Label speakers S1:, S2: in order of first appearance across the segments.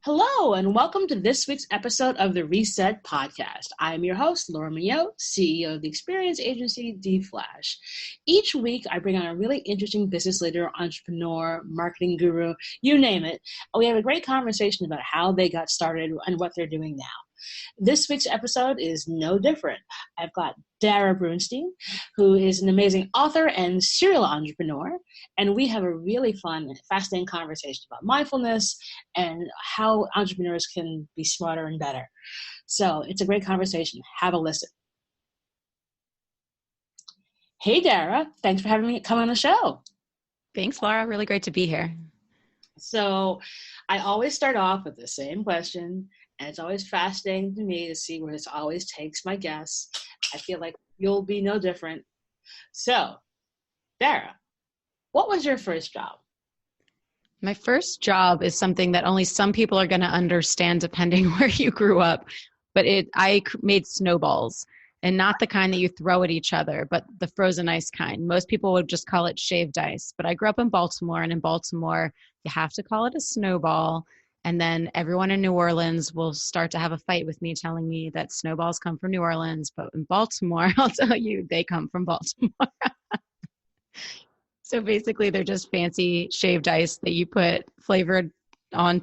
S1: Hello, and welcome to this week's episode of the Reset Podcast. I am your host, Laura Mignon, CEO of the experience agency D-Flash. Each week, I bring on a really interesting business leader, entrepreneur, marketing guru, you name it. We have a great conversation about how they got started and what they're doing now. This week's episode is no different. I've got Darrah Brustein, who is an amazing author and serial entrepreneur, and we have a really fun and fascinating conversation about mindfulness and how entrepreneurs can be smarter and better. So it's a great conversation. Have a listen. Hey, Darrah. Thanks for having me come on the show.
S2: Thanks, Laura. Really great to be here.
S1: So I always start off with the same question. And it's always fascinating to me to see where this always takes my guests. I feel like you'll be no different. So, Darrah, what was your first job?
S2: My first job is something that only some people are going to understand depending where you grew up. But I made snowballs, and not the kind that you throw at each other, but the frozen ice kind. Most people would just call it shaved ice. But I grew up in Baltimore, and in Baltimore, you have to call it a snowball. And then everyone in New Orleans will start to have a fight with me telling me that snowballs come from New Orleans. But in Baltimore, I'll tell you, they come from Baltimore. So basically, they're just fancy shaved ice that you put flavor on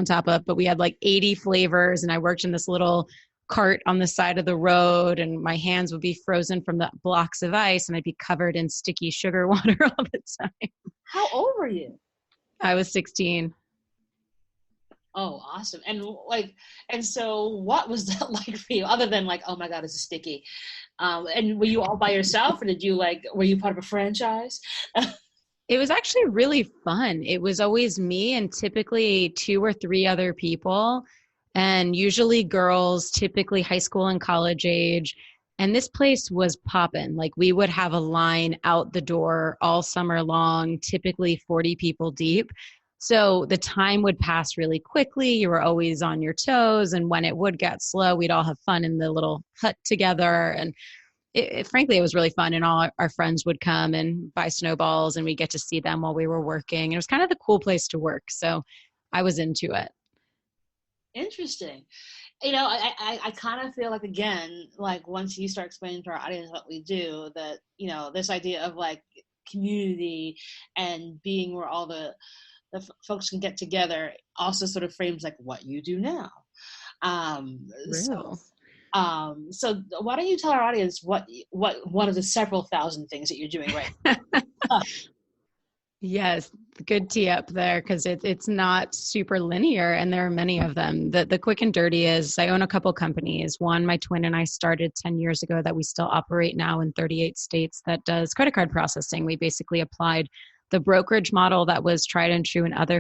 S2: top of. But we had like 80 flavors, and I worked in this little cart on the side of the road, and my hands would be frozen from the blocks of ice, and I'd be covered in sticky sugar water all the time.
S1: How old were you?
S2: I was 16.
S1: Oh, awesome. And so what was that like for you, other than like, oh my God, this is sticky? And were you all by yourself, or were you part of a franchise?
S2: It was actually really fun. It was always me and typically 2 or 3 other people, and usually girls, typically high school and college age. And this place was popping. Like, we would have a line out the door all summer long, typically 40 people deep. So the time would pass really quickly. You were always on your toes. And when it would get slow, we'd all have fun in the little hut together. And frankly, it was really fun. And all our friends would come and buy snowballs, and we'd get to see them while we were working. It was kind of the cool place to work. So I was into it.
S1: Interesting. I kind of feel like, again, like once you start explaining to our audience what we do, that, this idea of like community and being where all the folks can get together also sort of frames like what you do now. So why don't you tell our audience what one of the several thousand things that you're doing right now?
S2: Yes, good tee up there, because it's not super linear, and there are many of them. The quick and dirty is I own a couple companies. One, my twin and I started 10 years ago that we still operate now in 38 states, that does credit card processing. We basically applied the brokerage model that was tried and true in other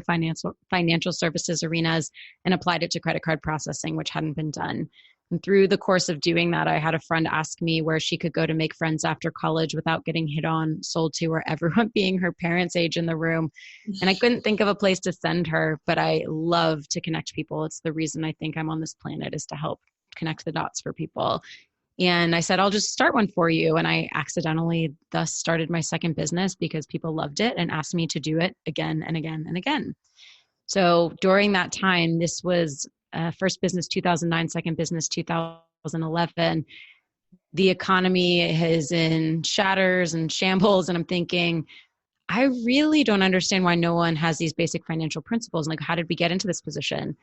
S2: financial services arenas and applied it to credit card processing, which hadn't been done. And through the course of doing that, I had a friend ask me where she could go to make friends after college without getting hit on, sold to, or everyone being her parents' age in the room. And I couldn't think of a place to send her, but I love to connect people. It's the reason I think I'm on this planet, is to help connect the dots for people. And I said, I'll just start one for you. And I accidentally thus started my second business because people loved it and asked me to do it again and again and again. So during that time, this was first business 2009, second business 2011. The economy is in shatters and shambles. And I'm thinking, I really don't understand why no one has these basic financial principles. Like, how did we get into this position?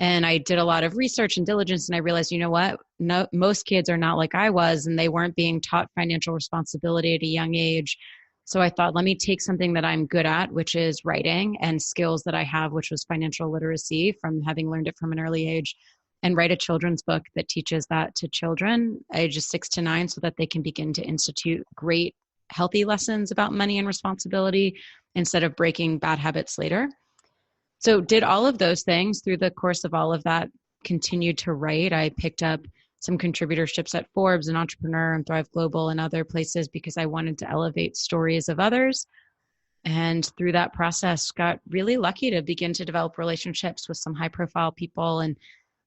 S2: And I did a lot of research and diligence, and I realized, you know what? No, most kids are not like I was, and they weren't being taught financial responsibility at a young age. So I thought, let me take something that I'm good at, which is writing, and skills that I have, which was financial literacy from having learned it from an early age, and write a children's book that teaches that to children ages 6 to 9, so that they can begin to institute great, healthy lessons about money and responsibility instead of breaking bad habits later. So did all of those things. Through the course of all of that, continued to write. I picked up some contributorships at Forbes and Entrepreneur and Thrive Global and other places because I wanted to elevate stories of others. And through that process, got really lucky to begin to develop relationships with some high profile people, and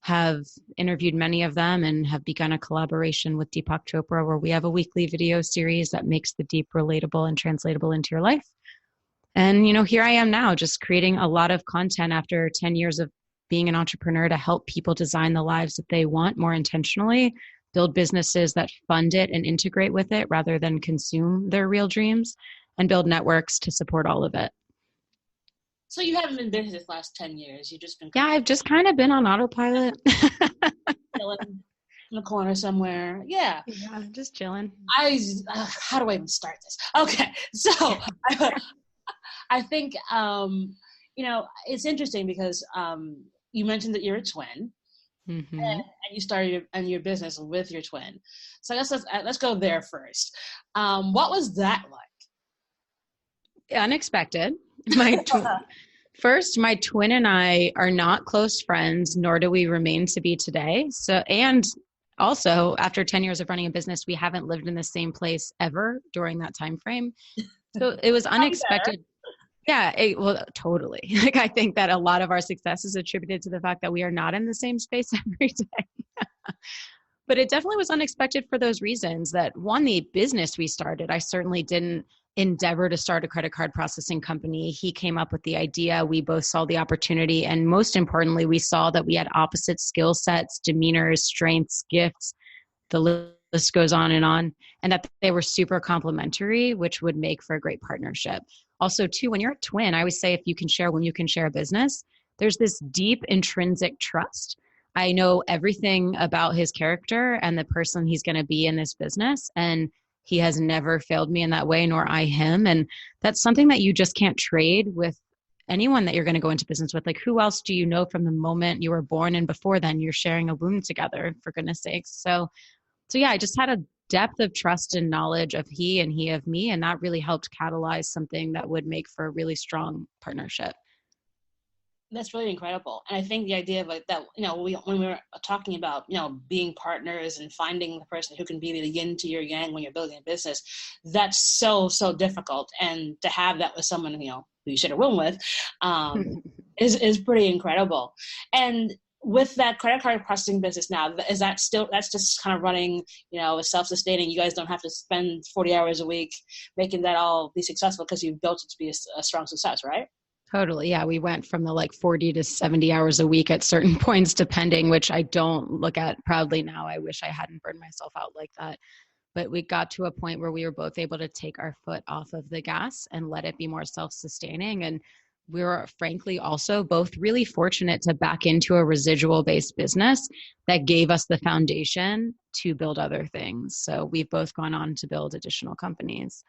S2: have interviewed many of them, and have begun a collaboration with Deepak Chopra, where we have a weekly video series that makes the deep relatable and translatable into your life. And, here I am now, just creating a lot of content after 10 years of being an entrepreneur to help people design the lives that they want more intentionally, build businesses that fund it and integrate with it rather than consume their real dreams, and build networks to support all of it.
S1: So you haven't been busy this last 10 years. You've just been
S2: Yeah, I've just kind of been on autopilot.
S1: chilling in the corner somewhere. Yeah.
S2: Yeah, just chilling.
S1: How do I even start this? Okay. So I think, it's interesting because you mentioned that you're a twin.
S2: Mm-hmm.
S1: And you started your business with your twin. So I guess let's go there first. What was that like?
S2: Unexpected. First, my twin and I are not close friends, nor do we remain to be today. So, and also after 10 years of running a business, we haven't lived in the same place ever during that time frame. So it was unexpected. Yeah, well, totally. Like, I think that a lot of our success is attributed to the fact that we are not in the same space every day. But it definitely was unexpected for those reasons. That one, the business we started, I certainly didn't endeavor to start a credit card processing company. He came up with the idea. We both saw the opportunity. And most importantly, we saw that we had opposite skill sets, demeanors, strengths, gifts. The list goes on, and that they were super complementary, which would make for a great partnership. Also, too, when you're a twin, I always say if you can share when you can share a business, there's this deep intrinsic trust. I know everything about his character and the person he's going to be in this business. And he has never failed me in that way, nor I him. And that's something that you just can't trade with anyone that you're going to go into business with. Like, who else do you know from the moment you were born? And before then, you're sharing a womb together, for goodness sakes. So yeah, I just had a depth of trust and knowledge of he and he of me. And that really helped catalyze something that would make for a really strong partnership.
S1: That's really incredible. And I think the idea of like that, when we were talking about, being partners and finding the person who can be the yin to your yang when you're building a business, that's so, so difficult. And to have that with someone, who you share a room with, is pretty incredible. And with that credit card processing business now, is that still, that's just kind of running, self-sustaining? You guys don't have to spend 40 hours a week making that all be successful because you've built it to be a strong success, right?
S2: Totally. Yeah. We went from the 40 to 70 hours a week at certain points, depending, which I don't look at proudly now. I wish I hadn't burned myself out like that. But we got to a point where we were both able to take our foot off of the gas and let it be more self-sustaining. And we were frankly also both really fortunate to back into a residual-based business that gave us the foundation to build other things. So we've both gone on to build additional companies.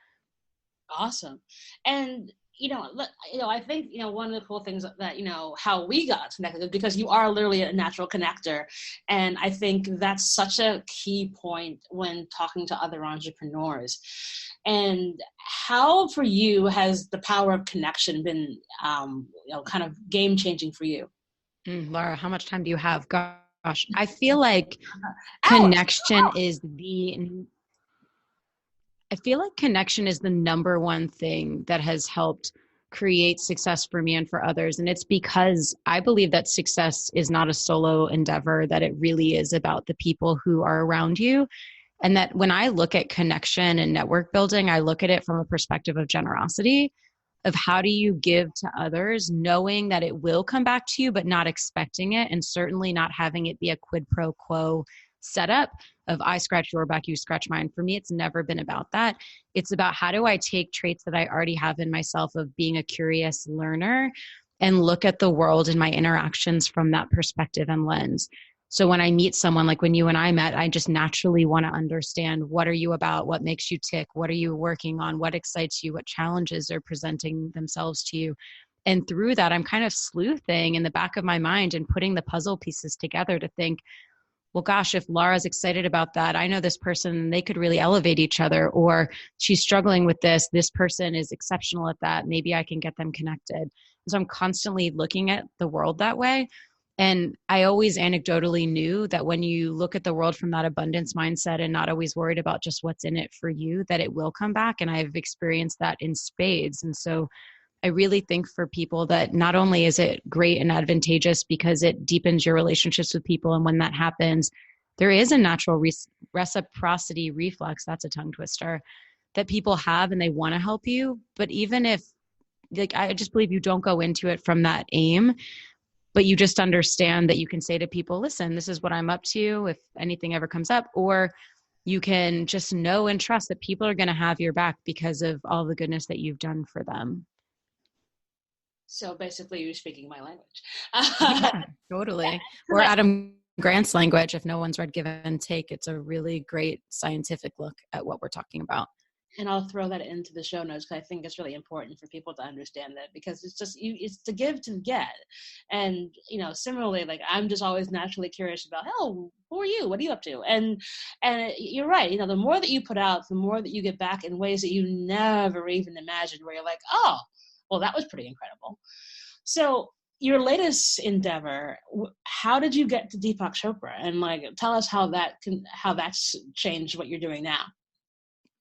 S1: Awesome. And I think, one of the cool things that, how we got connected, because you are literally a natural connector. And I think that's such a key point when talking to other entrepreneurs. And how for you has the power of connection been, kind of game changing for you?
S2: Laura, how much time do you have? Gosh, I feel like connection is the number one thing that has helped create success for me and for others. And it's because I believe that success is not a solo endeavor, that it really is about the people who are around you. And that when I look at connection and network building, I look at it from a perspective of generosity, of how do you give to others, knowing that it will come back to you, but not expecting it, and certainly not having it be a quid pro quo setup of I scratch your back, you scratch mine. For me, it's never been about that. It's about how do I take traits that I already have in myself of being a curious learner and look at the world and my interactions from that perspective and lens. So when I meet someone like when you and I met, I just naturally want to understand, what are you about? What makes you tick? What are you working on? What excites you? What challenges are presenting themselves to you? And through that, I'm kind of sleuthing in the back of my mind and putting the puzzle pieces together to think, well, gosh, if Laura's excited about that, I know this person, they could really elevate each other, or she's struggling with this person is exceptional at that. Maybe I can get them connected. So I'm constantly looking at the world that way. And I always anecdotally knew that when you look at the world from that abundance mindset and not always worried about just what's in it for you, that it will come back. And I've experienced that in spades. And so I really think for people that not only is it great and advantageous because it deepens your relationships with people, and when that happens, there is a natural reciprocity reflex, that's a tongue twister, that people have and they want to help you. But even if, I just believe you don't go into it from that aim, but you just understand that you can say to people, listen, this is what I'm up to if anything ever comes up, or you can just know and trust that people are going to have your back because of all the goodness that you've done for them.
S1: So basically you're speaking my language.
S2: Yeah, totally. Or Adam Grant's language. If no one's read Give and Take, it's a really great scientific look at what we're talking about.
S1: And I'll throw that into the show notes because I think it's really important for people to understand that, because it's just it's to give to get. And similarly, like, I'm just always naturally curious about, oh, who are you? What are you up to? And you're right. The more that you put out, the more that you get back in ways that you never even imagined. Where you're like, oh, well, that was pretty incredible. So your latest endeavor, how did you get to Deepak Chopra? And like, tell us how that's changed what you're doing now.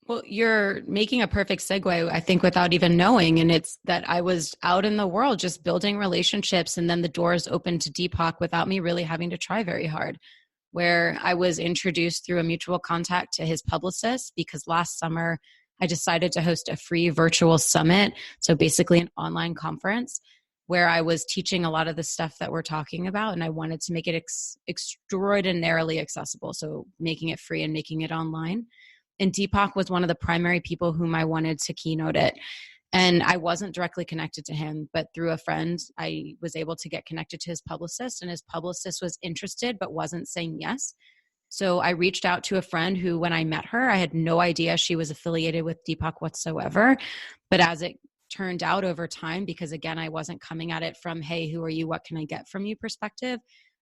S2: Well, you're making a perfect segue, I think, without even knowing. And it's that I was out in the world just building relationships, and then the doors opened to Deepak without me really having to try very hard, where I was introduced through a mutual contact to his publicist, because last summer I decided to host a free virtual summit. So basically an online conference where I was teaching a lot of the stuff that we're talking about, and I wanted to make it extraordinarily accessible. So making it free and making it online. And Deepak was one of the primary people whom I wanted to keynote it. And I wasn't directly connected to him, but through a friend, I was able to get connected to his publicist, and his publicist was interested, but wasn't saying yes. So I reached out to a friend who, when I met her, I had no idea she was affiliated with Deepak whatsoever. But as it turned out over time, because again, I wasn't coming at it from, hey, who are you? What can I get from you perspective?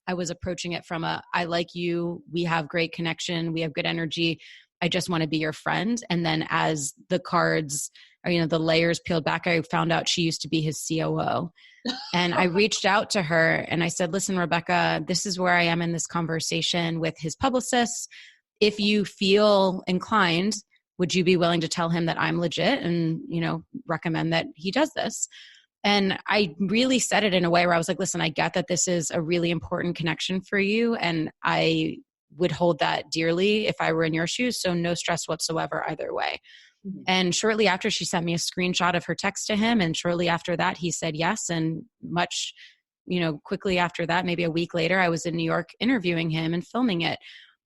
S2: I was approaching it from I like you. We have great connection. We have good energy. I just want to be your friend. And then as the cards, or, the layers peeled back, I found out she used to be his COO. And I reached out to her and I said, listen, Rebecca, this is where I am in this conversation with his publicist. If you feel inclined, would you be willing to tell him that I'm legit and, recommend that he does this? And I really said it in a way where I was like, listen, I get that this is a really important connection for you, and I would hold that dearly if I were in your shoes. So no stress whatsoever either way. Mm-hmm. And shortly after, she sent me a screenshot of her text to him. And shortly after that, he said yes. And much, quickly after that, maybe a week later, I was in New York interviewing him and filming it.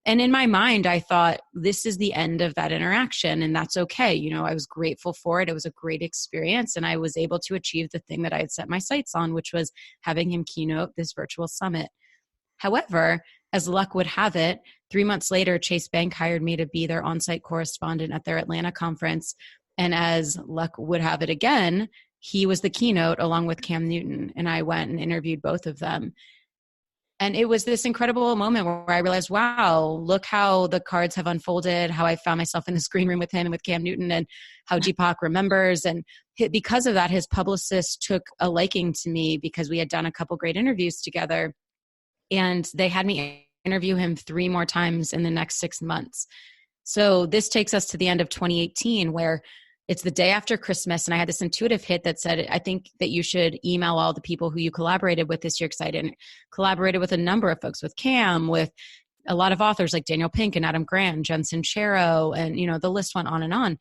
S2: And in my mind, I thought, this is the end of that interaction, and that's okay. I was grateful for it. It was a great experience, and I was able to achieve the thing that I had set my sights on, which was having him keynote this virtual summit. However, as luck would have it, 3 months later, Chase Bank hired me to be their on-site correspondent at their Atlanta conference. And as luck would have it again, he was the keynote along with Cam Newton, and I went and interviewed both of them. And it was this incredible moment where I realized, wow, look how the cards have unfolded, how I found myself in the screen room with him and with Cam Newton, and how Deepak remembers. And because of that, his publicist took a liking to me because we had done a couple great interviews together. And they had me interview him 3 more times in the next 6 months. So this takes us to the end of 2018, where it's the day after Christmas, and I had this intuitive hit that said, I think that you should email all the people who you collaborated with this year, because I didn't collaborated with a number of folks, with Cam, with a lot of authors like Daniel Pink and Adam Grant, Jen Sincero, and the list went on and on.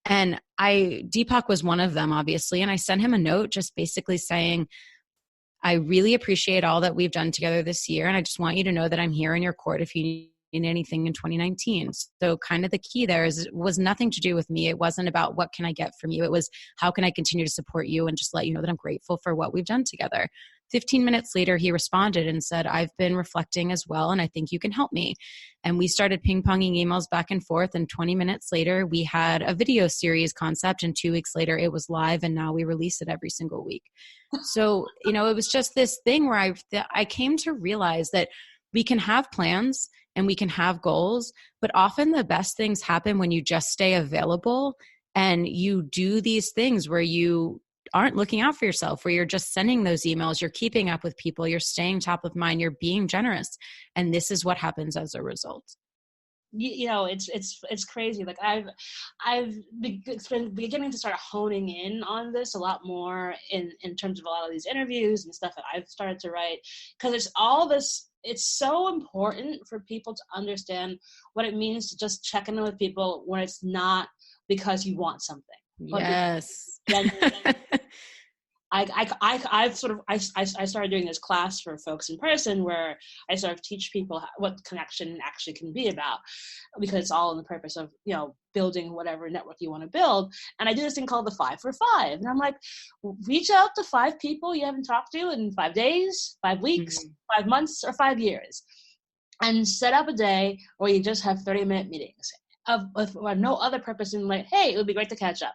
S2: And Deepak was one of them, obviously, and I sent him a note just basically saying, I really appreciate all that we've done together this year, and I just want you to know that I'm here in your court if you need anything in 2019. So kind of the key there was nothing to do with me. It wasn't about what can I get from you. It was how can I continue to support you and just let you know that I'm grateful for what we've done together. 15 minutes later, he responded and said, I've been reflecting as well, and I think you can help me. And we started ping-ponging emails back and forth, and 20 minutes later, we had a video series concept, and 2 weeks later, it was live, and now we release it every single week. So, it was just this thing where I came to realize that we can have plans and we can have goals, but often the best things happen when you just stay available and you do these things where you aren't looking out for yourself, where you're just sending those emails, you're keeping up with people, you're staying top of mind, you're being generous. And this is what happens as a result.
S1: It's crazy. Like I've been beginning to start honing in on this a lot more in terms of a lot of these interviews and stuff that I've started to write, because it's all this. It's so important for people to understand what it means to just check in with people when it's not because you want something.
S2: Yes.
S1: I started doing this class for folks in person where I sort of teach people what connection actually can be about, because it's all in the purpose of, building whatever network you want to build. And I do this thing called the 5 for 5. And I'm like, reach out to 5 people you haven't talked to in 5 days, 5 weeks, 5 months, or 5 years. And set up a day where you just have 30-minute meetings with no other purpose than like, hey, it would be great to catch up.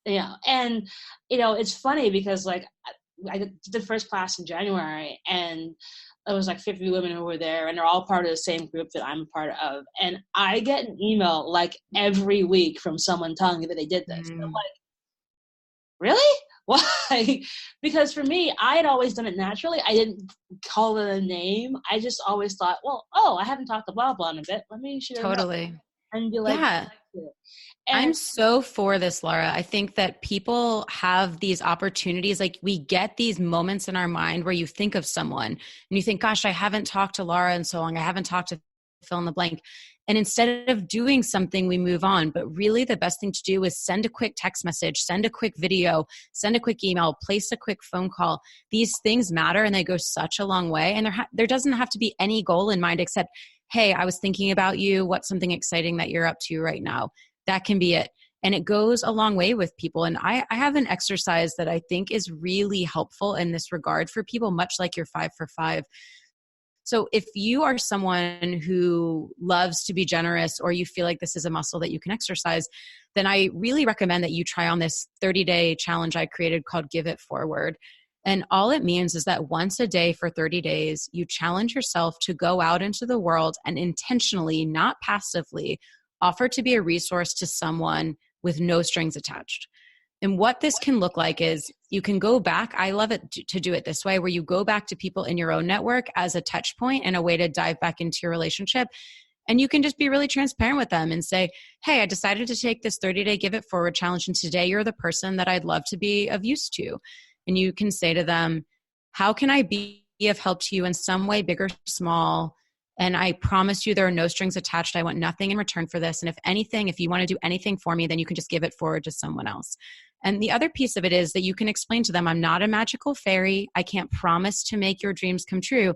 S1: And it's funny because like I did the first class in January, and it was like 50 women who were there, and they're all part of the same group that I'm a part of. And I get an email like every week from someone telling me that they did this. I'm like, really? Why? Because for me, I had always done it naturally. I didn't call it a name. I just always thought, well, I haven't talked to blah blah in a bit. Let me shoot
S2: Totally.
S1: And be like,
S2: yeah.
S1: And
S2: I'm so for this, Laura. I think that people have these opportunities. Like we get these moments in our mind where you think of someone and you think, gosh, I haven't talked to Laura in so long. I haven't talked to fill in the blank. And instead of doing something, we move on. But really the best thing to do is send a quick text message, send a quick video, send a quick email, place a quick phone call. These things matter and they go such a long way. And there doesn't have to be any goal in mind except, hey, I was thinking about you. What's something exciting that you're up to right now? That can be it. And it goes a long way with people. And I have an exercise that I think is really helpful in this regard for people, much like your 5 for 5. So if you are someone who loves to be generous, or you feel like this is a muscle that you can exercise, then I really recommend that you try on this 30-day challenge I created called Give It Forward. And all it means is that once a day for 30 days, you challenge yourself to go out into the world and intentionally, not passively, offer to be a resource to someone with no strings attached. And what this can look like is you can go back. I love it to do it this way, where you go back to people in your own network as a touch point and a way to dive back into your relationship. And you can just be really transparent with them and say, hey, I decided to take this 30-day Give It Forward challenge. And today you're the person that I'd love to be of use to. And you can say to them, how can I be of help to you in some way, big or small? And I promise you there are no strings attached. I want nothing in return for this. And if anything, if you want to do anything for me, then you can just give it forward to someone else. And the other piece of it is that you can explain to them, I'm not a magical fairy. I can't promise to make your dreams come true,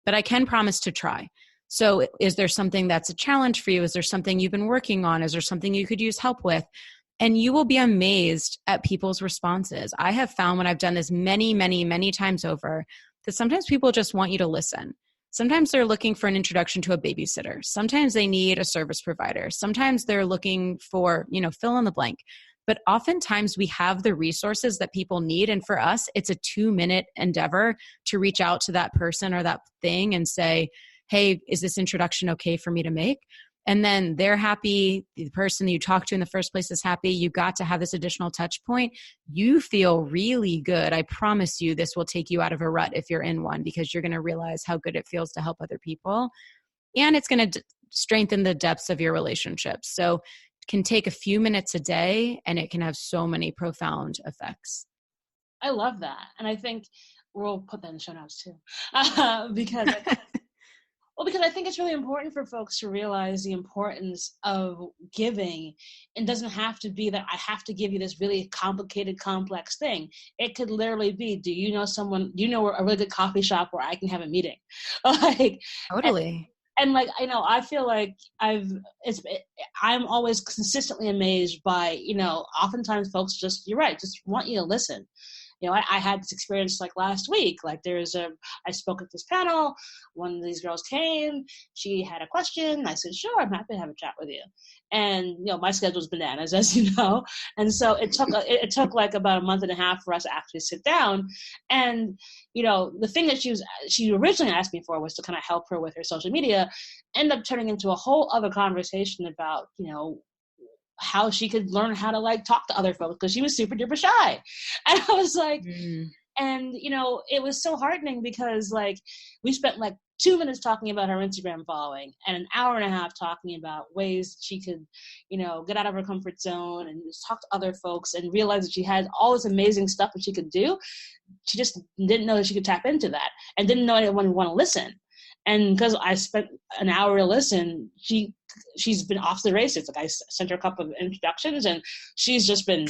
S2: but I can promise to try. So is there something that's a challenge for you? Is there something you've been working on? Is there something you could use help with? And you will be amazed at people's responses. I have found when I've done this many, many, many times over, that sometimes people just want you to listen. Sometimes they're looking for an introduction to a babysitter. Sometimes they need a service provider. Sometimes they're looking for, fill in the blank. But oftentimes we have the resources that people need. And for us, it's a 2-minute endeavor to reach out to that person or that thing and say, hey, is this introduction okay for me to make? And then they're happy. The person that you talked to in the first place is happy. You got to have this additional touch point. You feel really good. I promise you this will take you out of a rut if you're in one, because you're going to realize how good it feels to help other people. And it's going to strengthen the depths of your relationships. So it can take a few minutes a day and it can have so many profound effects.
S1: I love that. And I think we'll put that in the show notes too. Because I think it's really important for folks to realize the importance of giving. It doesn't have to be that I have to give you this really complicated, complex thing. It could literally be, do you know a really good coffee shop where I can have a meeting?
S2: Totally.
S1: And I feel like I'm always consistently amazed by, oftentimes folks you're right, just want you to listen. I had this experience last week. I spoke at this panel. One of these girls came. She had a question. I said, sure, I'm happy to have a chat with you. And, my schedule's bananas, as you know. And so it took about a month and a half for us to actually sit down. And, the thing that she originally asked me for was to kind of help her with her social media, ended up turning into a whole other conversation about, how she could learn how to talk to other folks, because she was super duper shy. And I was like, and it was so heartening because we spent 2 minutes talking about her Instagram following and an hour and a half talking about ways she could, get out of her comfort zone and just talk to other folks and realize that she had all this amazing stuff that she could do. She just didn't know that she could tap into that and didn't know anyone would want to listen. And because I spent an hour to listen, she's been off the races. I sent her a couple of introductions and she's just been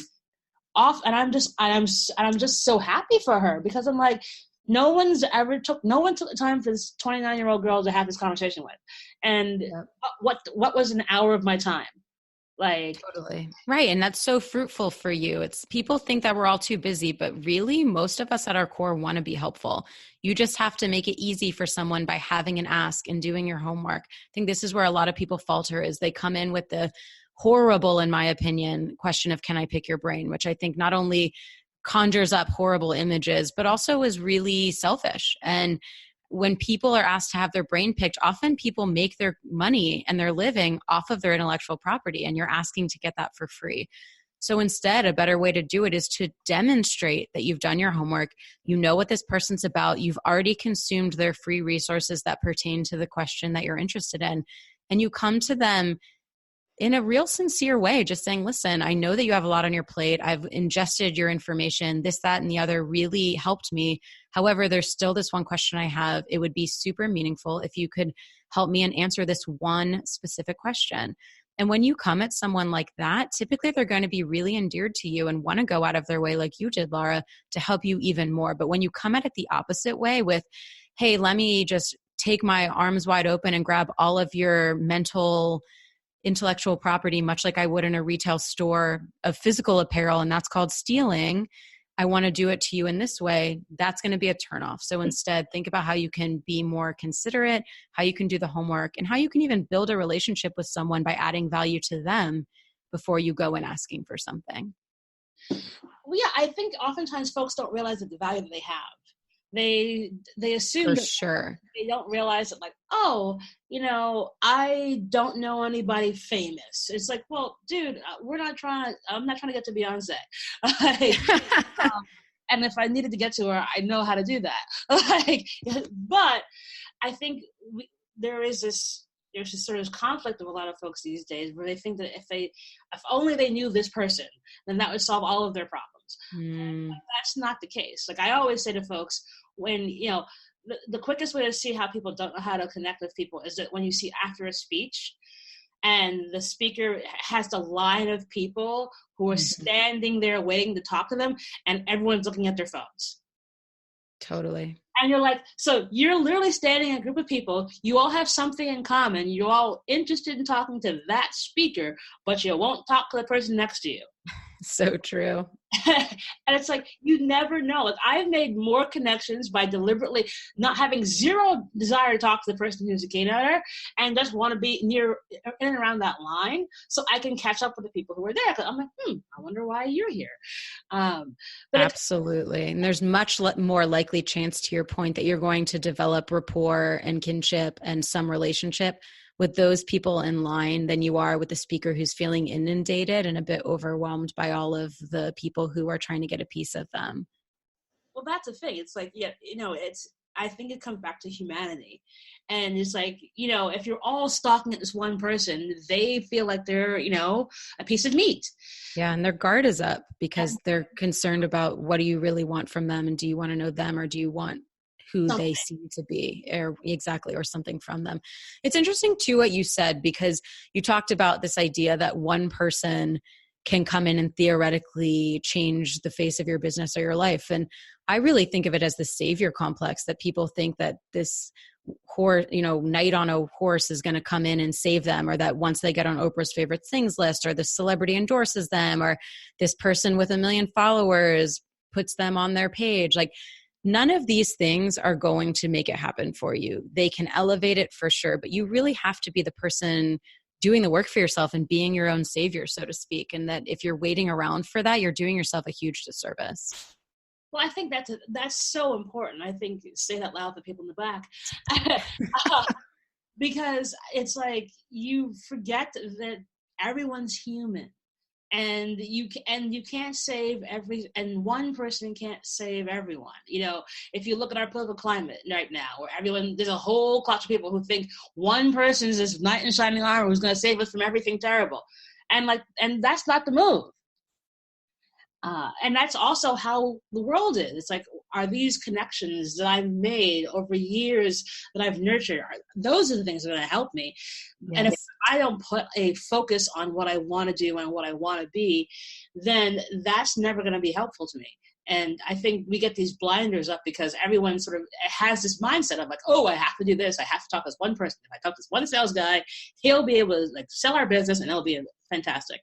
S1: off, and I'm just so happy for her, because I'm like, no one took the time for this 29-year-old girl to have this conversation with. And
S2: Yep.
S1: what was an hour of my time? Like,
S2: Totally. Right. And that's so fruitful for you. It's people think that we're all too busy, but really most of us at our core want to be helpful. You just have to make it easy for someone by having an ask and doing your homework. I think this is where a lot of people falter, is they come in with the horrible, in my opinion, question of, can I pick your brain? Which I think not only conjures up horrible images, but also is really selfish. And when people are asked to have their brain picked, often people make their money and their living off of their intellectual property, and you're asking to get that for free. So instead, a better way to do it is to demonstrate that you've done your homework, you know what this person's about, you've already consumed their free resources that pertain to the question that you're interested in, and you come to them in a real sincere way, just saying, listen, I know that you have a lot on your plate. I've ingested your information. This, that, and the other really helped me. However, there's still this one question I have. It would be super meaningful if you could help me and answer this one specific question. And when you come at someone like that, typically they're going to be really endeared to you and want to go out of their way, like you did, Laura, to help you even more. But when you come at it the opposite way with, hey, let me just take my arms wide open and grab all of your intellectual property, much like I would in a retail store of physical apparel, and that's called stealing. I want to do it to you in this way. That's going to be a turnoff. So instead, think about how you can be more considerate, how you can do the homework, and how you can even build a relationship with someone by adding value to them before you go in asking for something.
S1: Well, yeah, I think oftentimes folks don't realize that the value that they have. They assume
S2: For
S1: that
S2: sure.
S1: they don't realize that, like, oh, I don't know anybody famous. It's like, well, dude, I'm not trying to get to Beyonce. And if I needed to get to her, I know how to do that. But I think there's this sort of conflict of a lot of folks these days, where they think that if only they knew this person, then that would solve all of their problems. That's not the case. Like, I always say to folks, when the quickest way to see how people don't know how to connect with people is that when you see after a speech and the speaker has the line of people who are standing there waiting to talk to them, and everyone's looking at their phones.
S2: Totally.
S1: And you're like, so you're literally standing in a group of people, you all have something in common, you're all interested in talking to that speaker, but you won't talk to the person next to you.
S2: So true.
S1: And it's like, you never know. Like, I've made more connections by deliberately not having zero desire to talk to the person who's a keynoter and just want to be near in and around that line so I can catch up with the people who are there. I'm like, I wonder why you're here. But
S2: absolutely. And there's much more likely chance, to your point, that you're going to develop rapport and kinship and some relationship with those people in line than you are with the speaker who's feeling inundated and a bit overwhelmed by all of the people who are trying to get a piece of them.
S1: Well, that's the thing. It's like, I think it comes back to humanity. And it's like, if you're all stalking at this one person, they feel like they're, a piece of meat.
S2: Yeah. And their guard is up because they're concerned about, what do you really want from them? And do you want to know them, or do you want who something they seem to be, or something from them? It's interesting too what you said, because you talked about this idea that one person can come in and theoretically change the face of your business or your life. And I really think of it as the savior complex, that people think that this horse, knight on a horse is going to come in and save them, or that once they get on Oprah's favorite things list, or the celebrity endorses them, or this person with 1 million followers puts them on their page. Like, none of these things are going to make it happen for you. They can elevate it for sure, but you really have to be the person doing the work for yourself and being your own savior, so to speak. And that if you're waiting around for that, you're doing yourself a huge disservice.
S1: Well, I think that's so important. I think, say that loud for people in the back. Because it's like, you forget that everyone's human. And you can't save and one person can't save everyone. If you look at our political climate right now, where there's a whole clutch of people who think one person is this knight in shining armor who's going to save us from everything terrible, and that's not the move. And that's also how the world is. It's like, are these connections that I've made over years that I've nurtured, those are the things that are going to help me. Yes. And if I don't put a focus on what I want to do and what I want to be, then that's never going to be helpful to me. And I think we get these blinders up because everyone sort of has this mindset of like, oh, I have to do this. I have to talk to this one person. If I talk to this one sales guy, he'll be able to like sell our business and it'll be fantastic.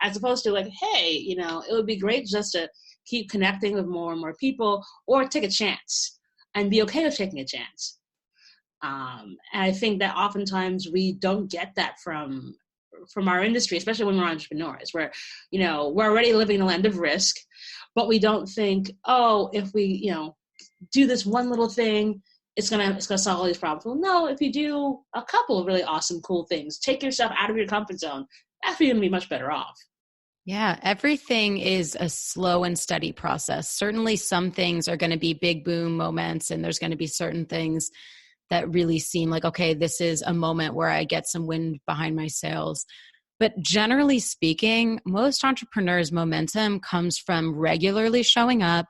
S1: As opposed to like, hey, it would be great just to keep connecting with more and more people, or take a chance and be okay with taking a chance. And I think that oftentimes we don't get that from our industry, especially when we're entrepreneurs, where, we're already living in a land of risk, but we don't think, oh, if we, do this one little thing, it's gonna solve all these problems. Well, no, if you do a couple of really awesome, cool things, take yourself out of your comfort zone, that's you're gonna be much better off.
S2: Yeah, everything is a slow and steady process. Certainly some things are going to be big boom moments, and there's going to be certain things that really seem like, okay, this is a moment where I get some wind behind my sails. But generally speaking, most entrepreneurs' momentum comes from regularly showing up,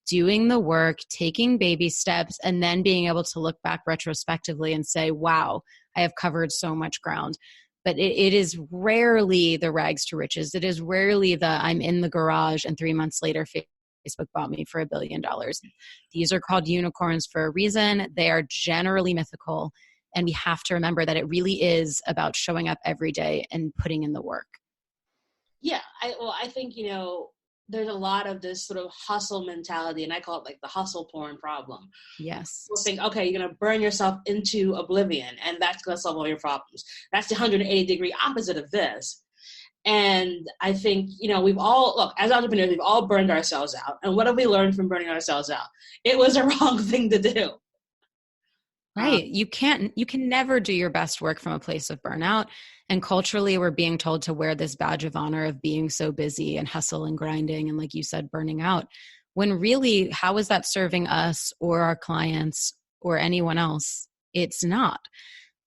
S2: doing the work, taking baby steps, and then being able to look back retrospectively and say, wow, I have covered so much ground. But it is rarely the rags to riches. It is rarely the I'm in the garage and 3 months later Facebook bought me for $1 billion. These are called unicorns for a reason. They are generally mythical. And we have to remember that it really is about showing up every day and putting in the work.
S1: Yeah. I think, there's a lot of this sort of hustle mentality, and I call it like the hustle porn problem.
S2: Yes.
S1: People think, okay, you're going to burn yourself into oblivion, and that's going to solve all your problems. That's the 180-degree opposite of this. And I think, we've all, look, as entrepreneurs, we've all burned ourselves out. And what have we learned from burning ourselves out? It was a wrong thing to do.
S2: Right. You can never do your best work from a place of burnout. And culturally, we're being told to wear this badge of honor of being so busy and hustle and grinding. And like you said, burning out, when really, how is that serving us or our clients or anyone else? It's not.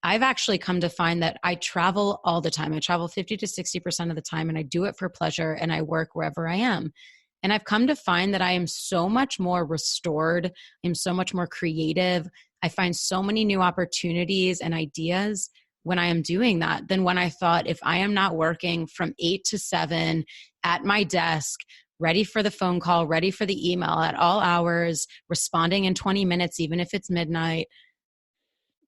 S2: I've actually come to find that I travel all the time. I travel 50 to 60% of the time, and I do it for pleasure, and I work wherever I am. And I've come to find that I am so much more restored. I'm so much more creative. I find so many new opportunities and ideas when I am doing that than when I thought, if I am not working from 8 to 7 at my desk, ready for the phone call, ready for the email at all hours, responding in 20 minutes, even if it's midnight,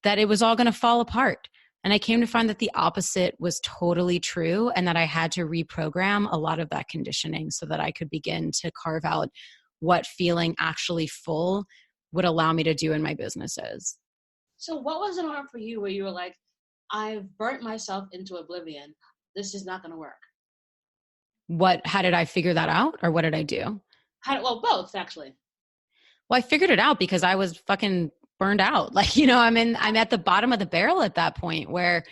S2: that it was all going to fall apart. And I came to find that the opposite was totally true, and that I had to reprogram a lot of that conditioning so that I could begin to carve out what feeling actually full would allow me to do in my businesses.
S1: So what was it on for you where you were like, I've burnt myself into oblivion. This is not going to work.
S2: How did I figure that out, or what did I do?
S1: Well, both actually.
S2: Well, I figured it out because I was fucking burned out. Like, I'm at the bottom of the barrel at that point where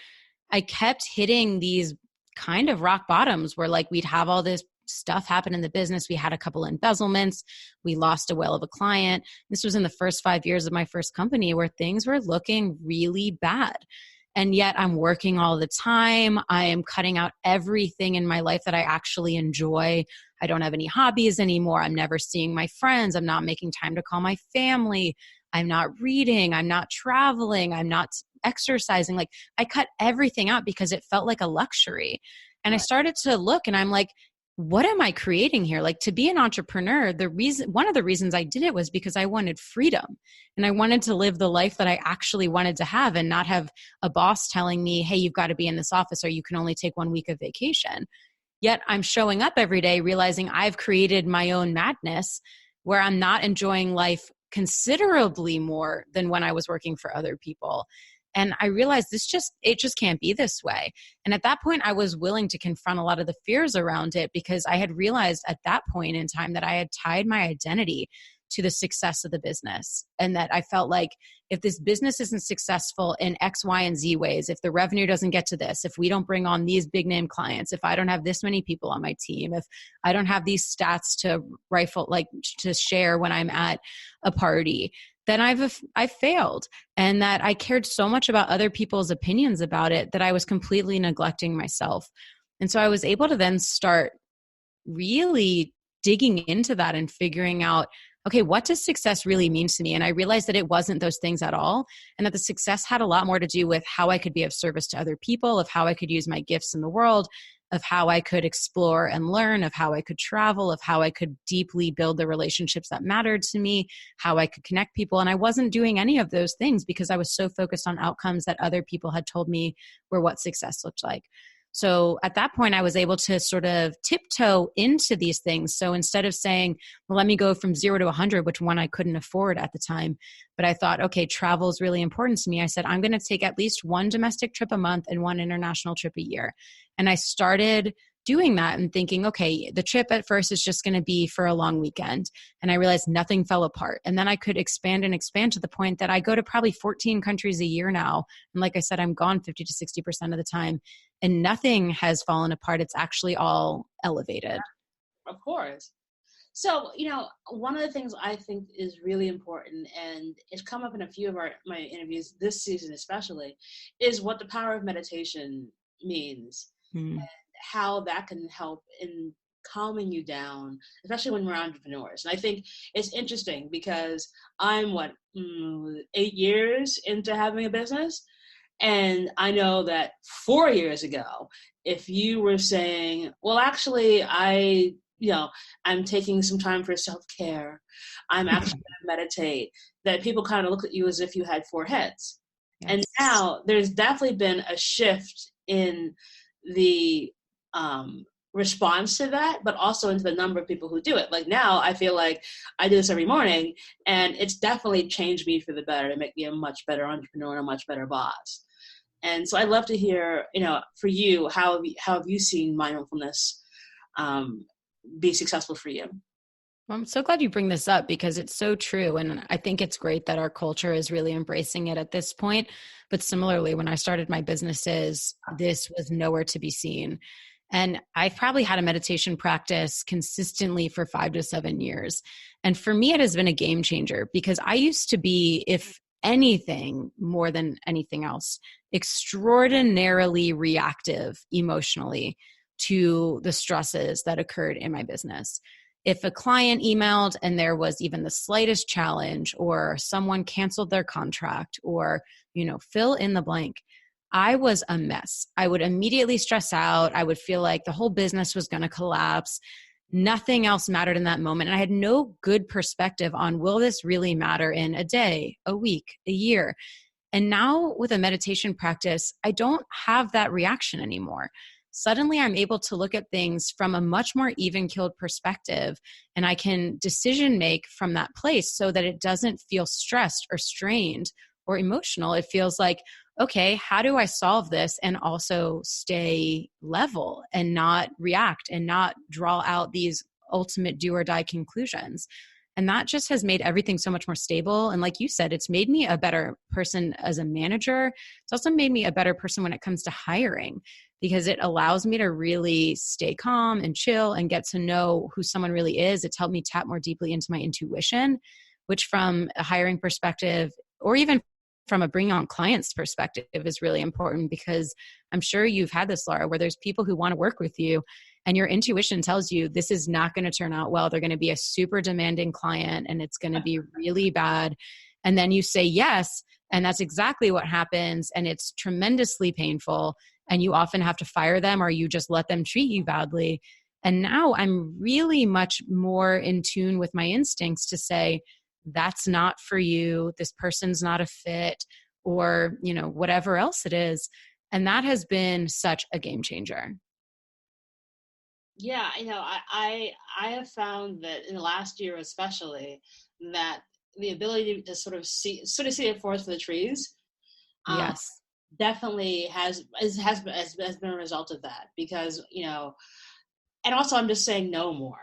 S2: I kept hitting these kind of rock bottoms where like we'd have all this stuff happen in the business. We had a couple embezzlements. We lost a whale of a client. This was in the first 5 years of my first company where things were looking really bad. And yet I'm working all the time. I am cutting out everything in my life that I actually enjoy. I don't have any hobbies anymore. I'm never seeing my friends. I'm not making time to call my family. I'm not reading. I'm not traveling. I'm not exercising. Like, I cut everything out because it felt like a luxury. And I started to look and I'm like, what am I creating here? Like, to be an entrepreneur, one of the reasons I did it was because I wanted freedom, and I wanted to live the life that I actually wanted to have and not have a boss telling me, hey, you've got to be in this office or you can only take 1 week of vacation. Yet I'm showing up every day realizing I've created my own madness where I'm not enjoying life considerably more than when I was working for other people. And I realized it just can't be this way. And at that point, I was willing to confront a lot of the fears around it because I had realized at that point in time that I had tied my identity to the success of the business. And that I felt like if this business isn't successful in X, Y, and Z ways, if the revenue doesn't get to this, if we don't bring on these big name clients, if I don't have this many people on my team, if I don't have these stats to share when I'm at a party, then I've failed, and that I cared so much about other people's opinions about it that I was completely neglecting myself. And so I was able to then start really digging into that and figuring out, okay, what does success really mean to me? And I realized that it wasn't those things at all. And that the success had a lot more to do with how I could be of service to other people, of how I could use my gifts in the world, of how I could explore and learn, of how I could travel, of how I could deeply build the relationships that mattered to me, how I could connect people. And I wasn't doing any of those things because I was so focused on outcomes that other people had told me were what success looked like. So at that point, I was able to sort of tiptoe into these things. So instead of saying, well, let me go from 0 to 100, which one I couldn't afford at the time, but I thought, okay, travel is really important to me. I said, I'm going to take at least one domestic trip a month and one international trip a year. And I started doing that and thinking, okay, the trip at first is just going to be for a long weekend. And I realized nothing fell apart. And then I could expand and expand to the point that I go to probably 14 countries a year now. And like I said, I'm gone 50 to 60% of the time and nothing has fallen apart. It's actually all elevated.
S1: Of course. So, one of the things I think is really important, and it's come up in a few of my interviews this season especially, is what the power of meditation means. And how that can help in calming you down, especially when we're entrepreneurs. And I think it's interesting because I'm 8 years into having a business. And I know that 4 years ago, if you were saying, well, actually, I'm taking some time for self-care, I'm actually going to meditate, that people kind of look at you as if you had 4 heads. Yes. And now there's definitely been a shift in the response to that, but also into the number of people who do it. Like now I feel like I do this every morning, and it's definitely changed me for the better to make me a much better entrepreneur and a much better boss. And so I'd love to hear, for you, how have you seen mindfulness be successful for you?
S2: Well, I'm so glad you bring this up because it's so true. And I think it's great that our culture is really embracing it at this point. But similarly, when I started my businesses, this was nowhere to be seen. And I've probably had a meditation practice consistently for 5 to 7 years. And for me, it has been a game changer because I used to be, if anything more than anything else, extraordinarily reactive emotionally to the stresses that occurred in my business. If a client emailed and there was even the slightest challenge, or someone canceled their contract, or, fill in the blank, I was a mess. I would immediately stress out. I would feel like the whole business was going to collapse. Nothing else mattered in that moment. And I had no good perspective on, will this really matter in a day, a week, a year? And now with a meditation practice, I don't have that reaction anymore. Suddenly I'm able to look at things from a much more even-keeled perspective, and I can decision make from that place so that it doesn't feel stressed or strained or emotional. It feels like, okay, how do I solve this and also stay level and not react and not draw out these ultimate do or die conclusions? And that just has made everything so much more stable. And like you said, it's made me a better person as a manager. It's also made me a better person when it comes to hiring, because it allows me to really stay calm and chill and get to know who someone really is. It's helped me tap more deeply into my intuition, which from a hiring perspective, or even from a bringing on clients perspective, is really important, because I'm sure you've had this, Laura, where there's people who want to work with you and your intuition tells you this is not going to turn out well. They're going to be a super demanding client and it's going to be really bad. And then you say yes, and that's exactly what happens. And it's tremendously painful. And you often have to fire them, or you just let them treat you badly. And now I'm really much more in tune with my instincts to say, that's not for you. This person's not a fit, or, whatever else it is. And that has been such a game changer.
S1: Yeah, I have found that in the last year, especially, that the ability to sort of see the forest for the trees,
S2: yes,
S1: definitely has been a result of that. Because and also I'm just saying no more.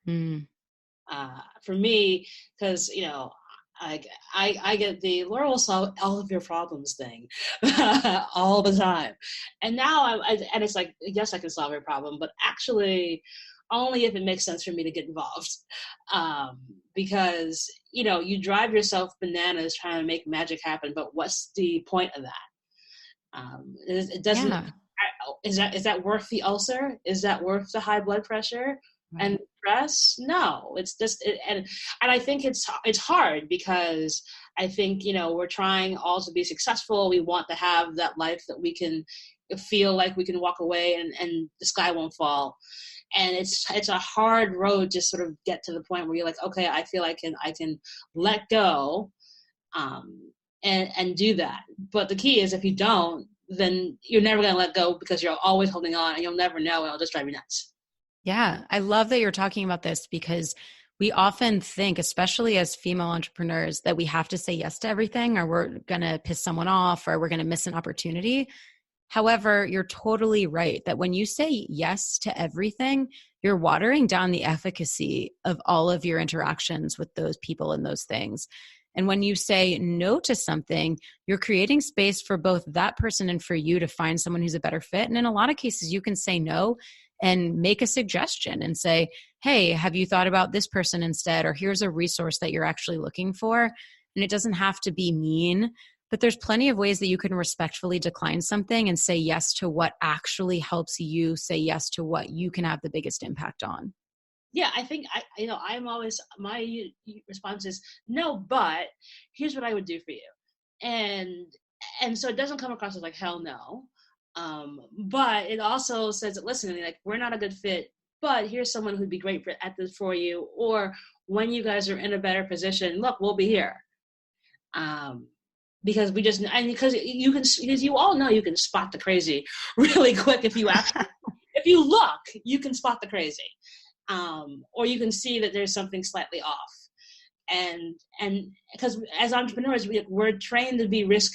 S1: For me, because I get the Laura will solve all of your problems thing all the time, and now and it's like, yes, I can solve your problem, but actually only if it makes sense for me to get involved, because you drive yourself bananas trying to make magic happen, but what's the point of that? It doesn't. Yeah. Is that worth the ulcer? Is that worth the high blood pressure?
S2: Right.
S1: And stress, no, it's just, and I think it's hard because I think, we're trying all to be successful. We want to have that life that we can feel like we can walk away and the sky won't fall. And it's a hard road to sort of get to the point where you're like, okay, I feel I can let go, and do that. But the key is, if you don't, then you're never going to let go, because you're always holding on, and you'll never know, and it'll just drive you nuts.
S2: Yeah, I love that you're talking about this, because we often think, especially as female entrepreneurs, that we have to say yes to everything, or we're going to piss someone off, or we're going to miss an opportunity. However, you're totally right that when you say yes to everything, you're watering down the efficacy of all of your interactions with those people and those things. And when you say no to something, you're creating space for both that person and for you to find someone who's a better fit. And in a lot of cases, you can say no and make a suggestion and say, hey, have you thought about this person instead? Or here's a resource that you're actually looking for. And it doesn't have to be mean, but there's plenty of ways that you can respectfully decline something and say yes to what actually helps you say yes to what you can have the biggest impact on.
S1: Yeah, I think I'm always, my response is no, but here's what I would do for you, and so it doesn't come across as like hell no, but it also says, listen, like, we're not a good fit, but here's someone who'd be great at this for you, or when you guys are in a better position, look, we'll be here. Because because you all know you can spot the crazy really quick if you actually if you look, you can spot the crazy. Or you can see that there's something slightly off, and because as entrepreneurs, we're trained to be risk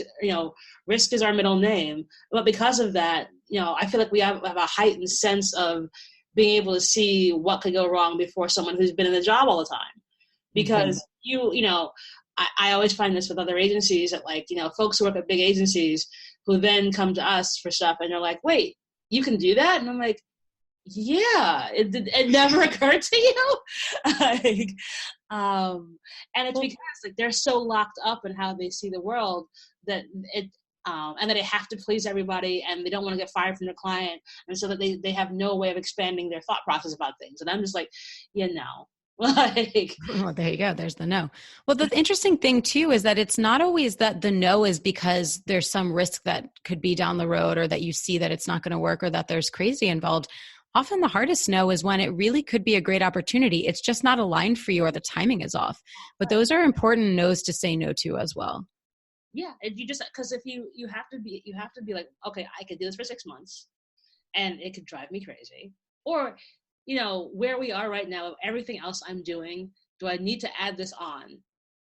S1: is our middle name, but because of that, I feel like we have a heightened sense of being able to see what could go wrong before someone who's been in the job all the time, because I always find this with other agencies that, like, folks who work at big agencies who then come to us for stuff, and they're like, wait, you can do that? And I'm like, yeah, it never occurred to you. Like, and it's because, like, they're so locked up in how they see the world that and that they have to please everybody, and they don't want to get fired from their client, and so that they have no way of expanding their thought process about things. And I'm just like, yeah, no. Like,
S2: well, there you go. There's the no. Well, the interesting thing too is that it's not always that the no is because there's some risk that could be down the road, or that you see that it's not going to work, or that there's crazy involved. Often the hardest no is when it really could be a great opportunity. It's just not aligned for you, or the timing is off. But those are important no's to say no to as well.
S1: Yeah, and you just, because if you have to be like, okay, I could do this for 6 months, and it could drive me crazy, or where we are right now, of everything else I'm doing, do I need to add this on?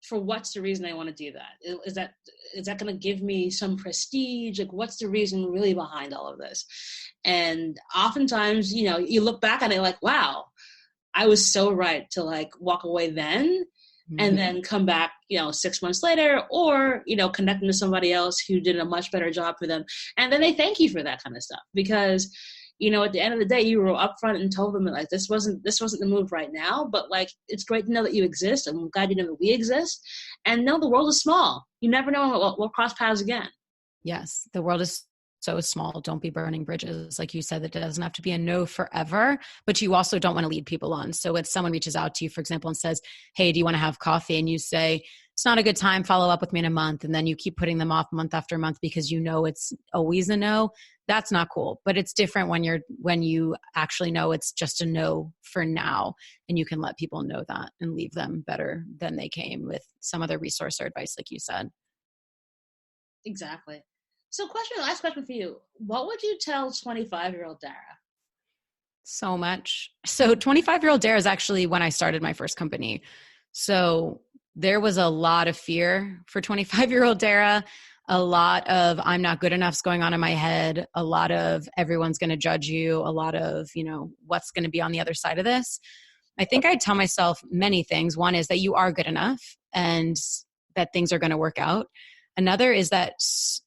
S1: For what's the reason I want to do that? Is that going to give me some prestige? Like, what's the reason really behind all of this? And oftentimes, you look back on it like, wow, I was so right to, like, walk away then, and then come back, 6 months later, or, connecting to somebody else who did a much better job for them. And then they thank you for that kind of stuff, because at the end of the day, you were upfront and told them that, like, this wasn't the move right now, but, like, it's great to know that you exist, and I'm glad you know that we exist, and know the world is small. You never know we'll cross paths again.
S2: Yes, the world is so small. Don't be burning bridges. Like you said, that doesn't have to be a no forever, but you also don't want to lead people on. So if someone reaches out to you, for example, and says, hey, do you want to have coffee? And you say, it's not a good time, follow up with me in a month. And then you keep putting them off month after month because it's always a no. That's not cool. But it's different when you actually know it's just a no for now, and you can let people know that and leave them better than they came, with some other resource or advice, like you said.
S1: Exactly. So last question for you. What would you tell 25-year-old Darrah?
S2: So much. So 25-year-old Darrah is actually when I started my first company. So there was a lot of fear for 25-year-old Darrah, a lot of I'm not good enough's going on in my head, a lot of everyone's going to judge you, a lot of, what's going to be on the other side of this. I think I tell myself many things. One is that you are good enough and that things are going to work out. Another is that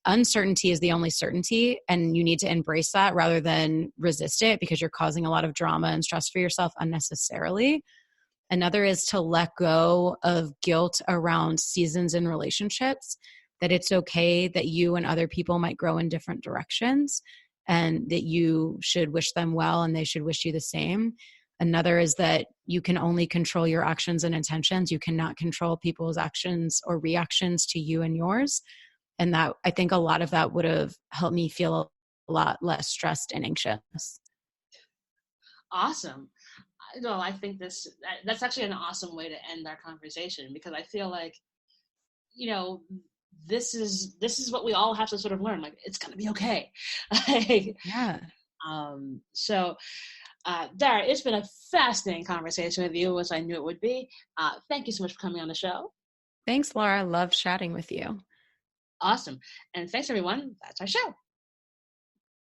S2: uncertainty is the only certainty, and you need to embrace that rather than resist it, because you're causing a lot of drama and stress for yourself unnecessarily. Another is to let go of guilt around seasons in relationships, that it's okay that you and other people might grow in different directions, and that you should wish them well and they should wish you the same. Another is that you can only control your actions and intentions. You cannot control people's actions or reactions to you and yours. And that, I think a lot of that would have helped me feel a lot less stressed and anxious.
S1: Awesome. No, I think that's actually an awesome way to end our conversation, because I feel like, this is what we all have to sort of learn. Like, it's gonna be okay.
S2: Yeah.
S1: So, Darrah, it's been a fascinating conversation with you, as I knew it would be. Thank you so much for coming on the show.
S2: Thanks, Laura. I love chatting with you.
S1: Awesome. And thanks, everyone. That's our show.